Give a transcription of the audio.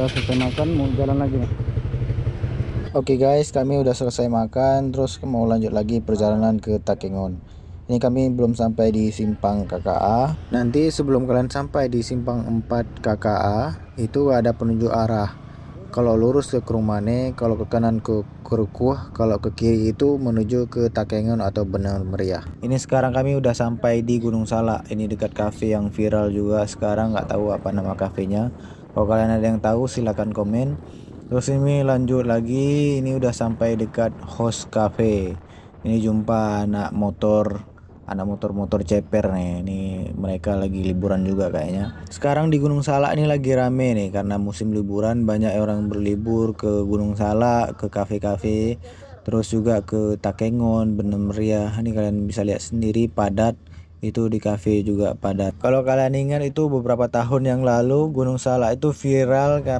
udah selesai makan, mau jalan lagi nih. Oke guys, kami udah selesai makan, terus mau lanjut lagi perjalanan ke Takengon. Ini kami belum sampai di simpang KKA. Nanti sebelum kalian sampai di simpang 4 KKA, itu ada penunjuk arah. Kalau lurus ke Krungmane, kalau ke kanan ke Kurukuh, kalau ke kiri itu menuju ke Takengon atau Benar Meriah. Ini sekarang kami udah sampai di Gunung Salak. Ini dekat cafe yang viral juga sekarang, nggak tahu apa nama kafenya. Kalau kalian ada yang tahu silahkan komen. Terus ini lanjut lagi, ini udah sampai dekat Host Cafe. Ini jumpa anak motor ceper nih. Ini mereka lagi liburan juga kayaknya. Sekarang di Gunung Salak ini lagi rame nih karena musim liburan, banyak orang berlibur ke Gunung Salak, ke kafe-kafe, terus juga ke Takengon, Bener Meriah. Ini kalian bisa lihat sendiri padat. Itu di cafe juga padat. Kalau kalian ingat itu beberapa tahun yang lalu Gunung Salak itu viral karena